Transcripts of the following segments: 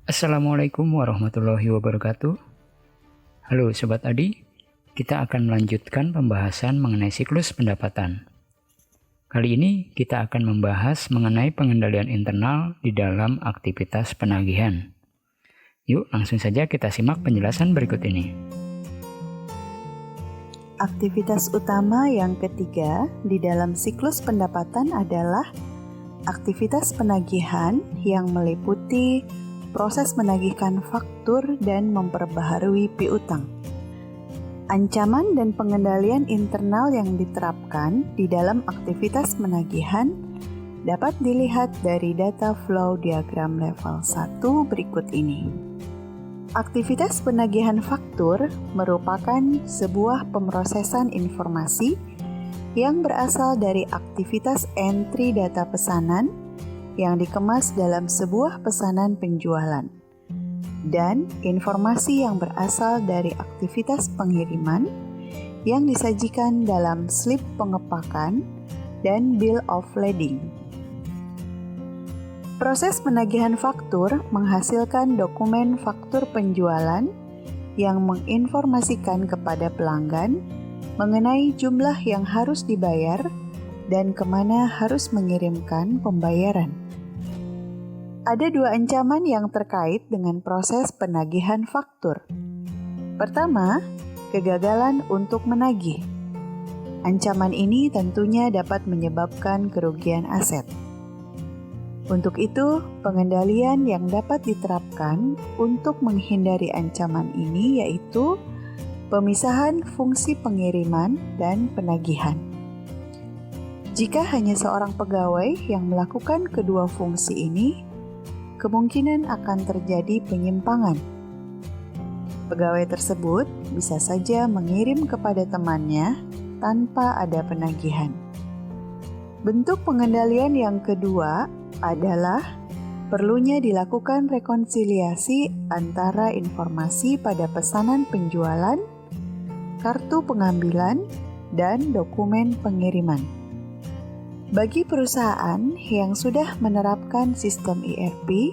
Assalamualaikum warahmatullahi wabarakatuh. Halo Sobat Adi, kita akan melanjutkan pembahasan mengenai siklus pendapatan. Kali ini kita akan membahas mengenai pengendalian internal di dalam aktivitas penagihan. Yuk langsung saja kita simak penjelasan berikut ini. Aktivitas utama yang ketiga di dalam siklus pendapatan adalah aktivitas penagihan yang meliputi proses menagihkan faktur dan memperbaharui piutang. Ancaman dan pengendalian internal yang diterapkan di dalam aktivitas penagihan dapat dilihat dari data flow diagram level 1 berikut ini. Aktivitas penagihan faktur merupakan sebuah pemrosesan informasi yang berasal dari aktivitas entry data pesanan yang dikemas dalam sebuah pesanan penjualan, dan informasi yang berasal dari aktivitas pengiriman yang disajikan dalam slip pengepakan dan bill of lading. Proses penagihan faktur menghasilkan dokumen faktur penjualan yang menginformasikan kepada pelanggan mengenai jumlah yang harus dibayar dan kemana harus mengirimkan pembayaran. Ada dua ancaman yang terkait dengan proses penagihan faktur. Pertama, kegagalan untuk menagih. Ancaman ini tentunya dapat menyebabkan kerugian aset. Untuk itu, pengendalian yang dapat diterapkan untuk menghindari ancaman ini yaitu pemisahan fungsi pengiriman dan penagihan. Jika hanya seorang pegawai yang melakukan kedua fungsi ini, kemungkinan akan terjadi penyimpangan. Pegawai tersebut bisa saja mengirim kepada temannya tanpa ada penagihan. Bentuk pengendalian yang kedua adalah perlunya dilakukan rekonsiliasi antara informasi pada pesanan penjualan, kartu pengambilan, dan dokumen pengiriman. Bagi perusahaan yang sudah menerapkan sistem ERP,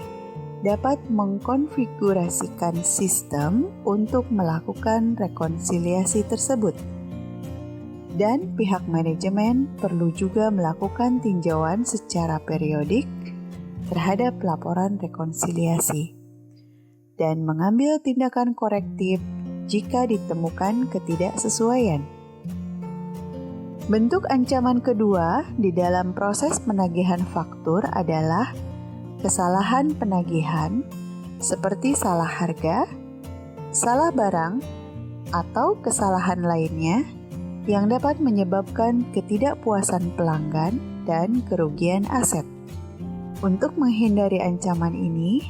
dapat mengkonfigurasikan sistem untuk melakukan rekonsiliasi tersebut. Dan pihak manajemen perlu juga melakukan tinjauan secara periodik terhadap laporan rekonsiliasi dan mengambil tindakan korektif jika ditemukan ketidaksesuaian. Bentuk ancaman kedua di dalam proses penagihan faktur adalah kesalahan penagihan seperti salah harga, salah barang, atau kesalahan lainnya yang dapat menyebabkan ketidakpuasan pelanggan dan kerugian aset. Untuk menghindari ancaman ini,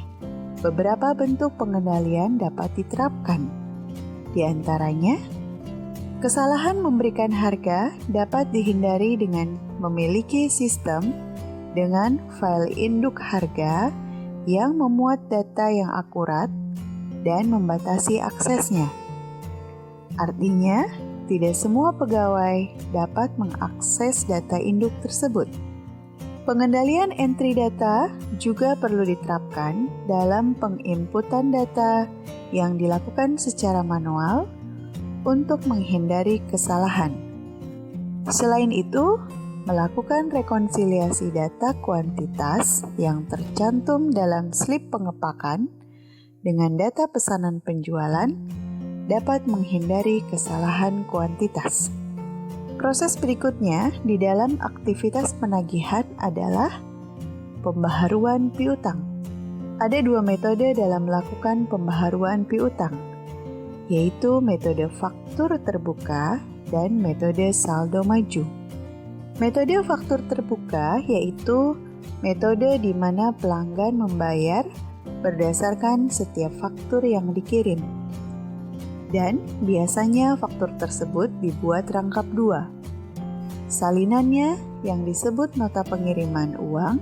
beberapa bentuk pengendalian dapat diterapkan. Di antaranya, kesalahan memberikan harga dapat dihindari dengan memiliki sistem dengan file induk harga yang memuat data yang akurat dan membatasi aksesnya. Artinya, tidak semua pegawai dapat mengakses data induk tersebut. Pengendalian entry data juga perlu diterapkan dalam penginputan data yang dilakukan secara manual untuk menghindari kesalahan. Selain itu, melakukan rekonsiliasi data kuantitas yang tercantum dalam slip pengepakan dengan data pesanan penjualan dapat menghindari kesalahan kuantitas. Proses berikutnya di dalam aktivitas penagihan adalah pembaharuan piutang. Ada dua metode dalam melakukan pembaharuan piutang, yaitu metode faktur terbuka dan metode saldo maju. Metode faktur terbuka yaitu metode di mana pelanggan membayar berdasarkan setiap faktur yang dikirim. Dan biasanya faktur tersebut dibuat rangkap dua. Salinannya yang disebut nota pengiriman uang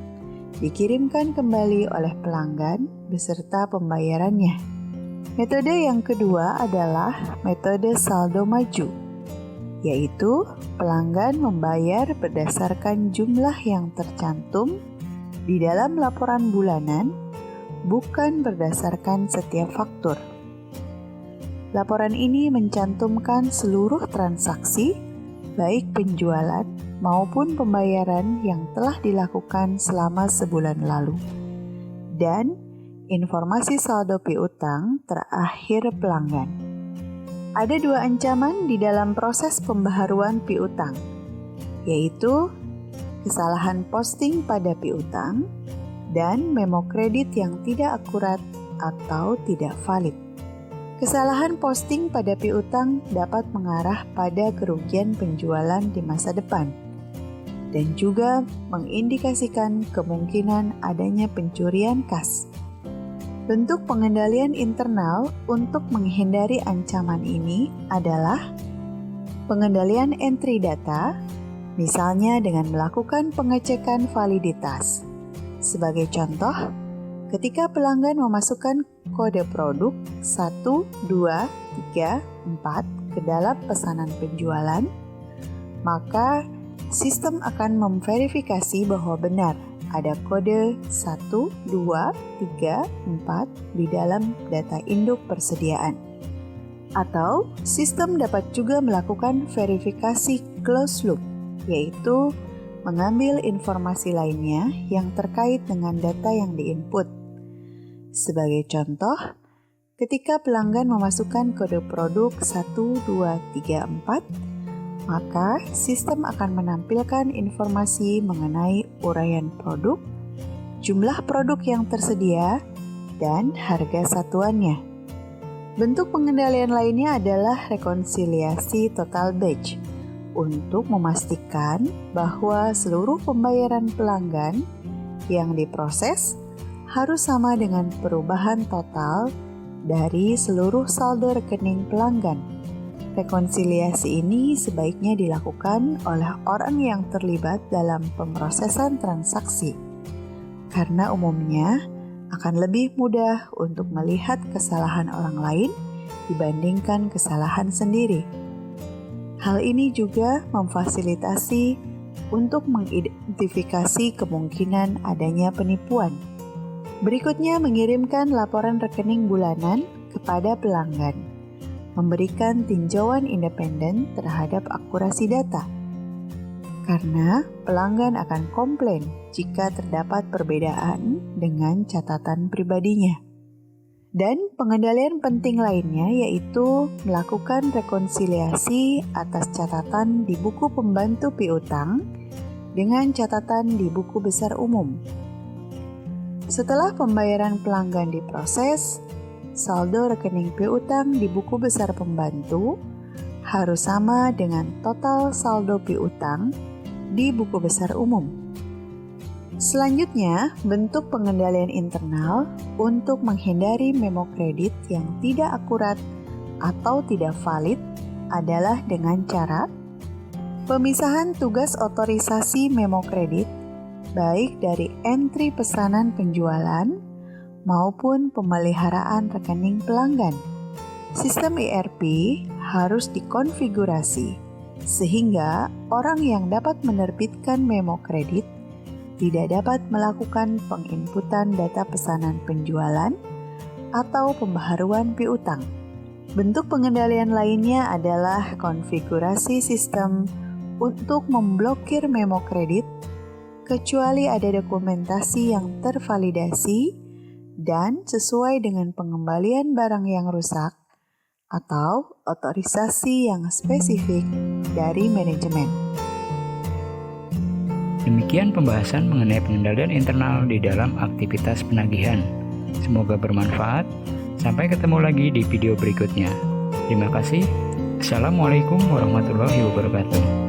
dikirimkan kembali oleh pelanggan beserta pembayarannya. Metode yang kedua adalah metode saldo maju, yaitu pelanggan membayar berdasarkan jumlah yang tercantum di dalam laporan bulanan bukan berdasarkan setiap faktur. Laporan ini mencantumkan seluruh transaksi, baik penjualan maupun pembayaran yang telah dilakukan selama sebulan lalu, dan informasi saldo piutang terakhir pelanggan. Ada dua ancaman di dalam proses pembaharuan piutang, yaitu kesalahan posting pada piutang dan memo kredit yang tidak akurat atau tidak valid. Kesalahan posting pada piutang dapat mengarah pada kerugian penjualan di masa depan dan juga mengindikasikan kemungkinan adanya pencurian kas. Bentuk pengendalian internal untuk menghindari ancaman ini adalah pengendalian entry data, misalnya dengan melakukan pengecekan validitas. Sebagai contoh, ketika pelanggan memasukkan kode produk 1, 2, 3, 4 ke dalam pesanan penjualan, maka sistem akan memverifikasi bahwa benar ada kode 1, 2, 3, 4 di dalam data induk persediaan. Atau sistem dapat juga melakukan verifikasi closed loop, yaitu mengambil informasi lainnya yang terkait dengan data yang diinput. Sebagai contoh, ketika pelanggan memasukkan kode produk 1, 2, 3, 4, maka sistem akan menampilkan informasi mengenai uraian produk, jumlah produk yang tersedia, dan harga satuannya. Bentuk pengendalian lainnya adalah rekonsiliasi total batch untuk memastikan bahwa seluruh pembayaran pelanggan yang diproses harus sama dengan perubahan total dari seluruh saldo rekening pelanggan. Rekonsiliasi ini sebaiknya dilakukan oleh orang yang terlibat dalam pemrosesan transaksi, karena umumnya akan lebih mudah untuk melihat kesalahan orang lain dibandingkan kesalahan sendiri. Hal ini juga memfasilitasi untuk mengidentifikasi kemungkinan adanya penipuan. Berikutnya, mengirimkan laporan rekening bulanan kepada pelanggan, memberikan tinjauan independen terhadap akurasi data, karena pelanggan akan komplain jika terdapat perbedaan dengan catatan pribadinya. Dan pengendalian penting lainnya yaitu melakukan rekonsiliasi atas catatan di buku pembantu piutang dengan catatan di buku besar umum. Setelah pembayaran pelanggan diproses, saldo rekening piutang di buku besar pembantu harus sama dengan total saldo piutang di buku besar umum. Selanjutnya, bentuk pengendalian internal untuk menghindari memo kredit yang tidak akurat atau tidak valid adalah dengan cara pemisahan tugas otorisasi memo kredit baik dari entry pesanan penjualan maupun pemeliharaan rekening pelanggan. Sistem ERP harus dikonfigurasi sehingga orang yang dapat menerbitkan memo kredit tidak dapat melakukan penginputan data pesanan penjualan atau pembaharuan piutang. Bentuk pengendalian lainnya adalah konfigurasi sistem untuk memblokir memo kredit kecuali ada dokumentasi yang tervalidasi dan sesuai dengan pengembalian barang yang rusak atau otorisasi yang spesifik dari manajemen. Demikian pembahasan mengenai pengendalian internal di dalam aktivitas penagihan. Semoga bermanfaat. Sampai ketemu lagi di video berikutnya. Terima kasih. Assalamualaikum warahmatullahi wabarakatuh.